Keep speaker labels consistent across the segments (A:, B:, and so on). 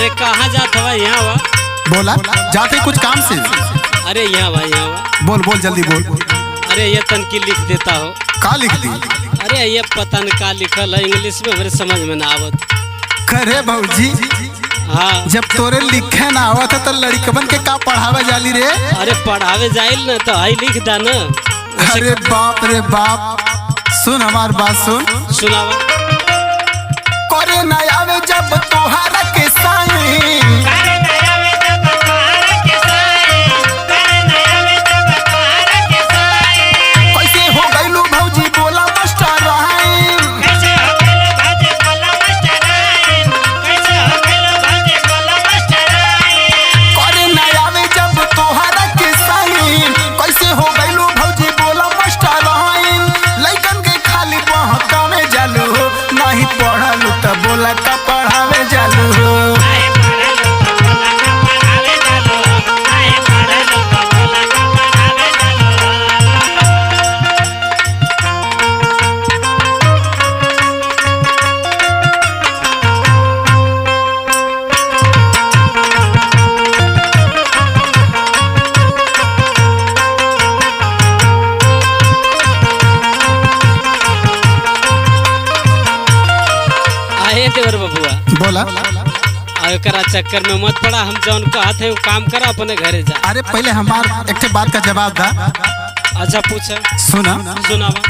A: अरे कहाँ जात हवा? यहाँ वा।
B: बोला जाते कुछ काम से।
A: अरे यहाँ वा, यहाँ वा।
B: बोल बोल जल्दी बोल।
A: अरे ये तनकी लिख देता हो।
B: का लिख दी?
A: अरे ये पता न का लिखल है, इंग्लिश में मेरे समझ में ना आवत।
B: करे भौजी,
A: हाँ
B: जब तोरे लिखे ना आवत तो लड़कबन के का पढ़ावे जाली रे?
A: अरे पढ़ावे जाइल न तो आई लिख दा न।
B: अरे बाप रे बाप, सुन हमार बात सुन।
A: सुनावा।
B: करे ना आवे जब तोहरा के साईं, कैसे हो गइलू भौजी बोला मास्टर राइन। करे ना आवे जब तोहरा के साईं, कैसे हो गइलू भौजी बोला मास्टर राइन। लइकन के खाली बहकावे जालू, नहीं पढ़लू त बोला का पढ़ावे जालू।
A: आए देवर बबुआ,
B: बोला।
A: एकरा चक्कर में मत पड़ा। हम जौन कहत है वो काम करा, अपने घरे जा।
B: अरे पहले हमार एक बात का जवाब दा।
A: अच्छा पूछा।
B: सुना।
A: सुनावा।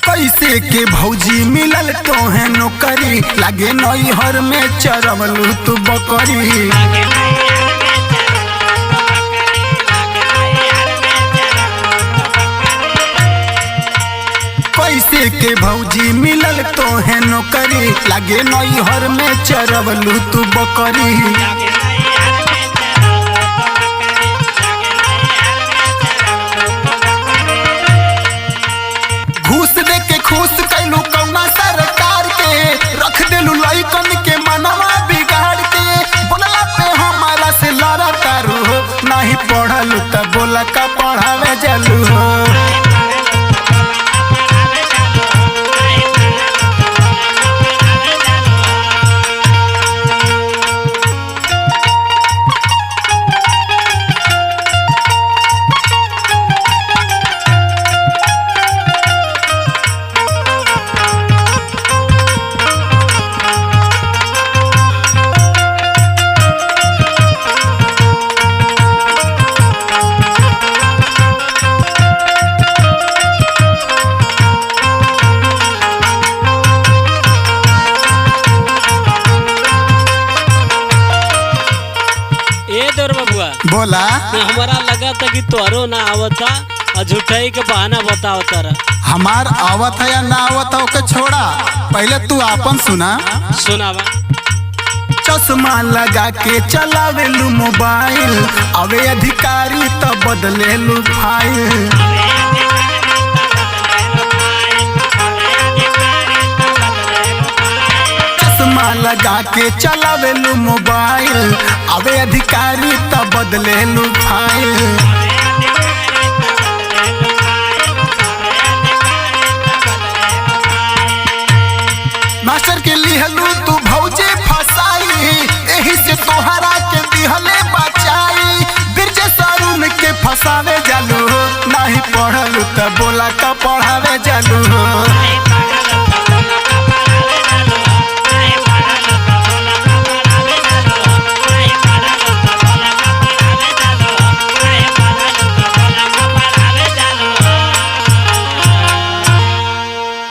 B: कैसे के भौजी मिलल तोहे नौकरी, लागे नैहर में चरवलू तू बकरी। कैसे के भौजी मिलल तोहे नौकरी, लागे नैहर में चरवलू तू बकरी। घूस दे के खुश कैलू कौना सरकार के, रख देलू लइकन के मनवा बिगाड़ के। बोलला पे हमारा से लड़ा तारू हो, नहीं पढ़लू त बोला का पढ़ावे जालू हो। बोला।
A: हमारा लगा था कि तोहरो ना आवता और झूठाई के बहाना बताओ तारा।
B: हमार आवत है या ना आवत है ओके छोड़ा, पहले तू आपन सुना।
A: सुनावा।
B: चश्मा लगा के चलावेलू मोबाइल, अवे अधिकारी तो बदलेलू फाइल। चश्मा लगा के चलावेलू मोबाइल, अवे अधिकारी तो बदलेलू फाइल।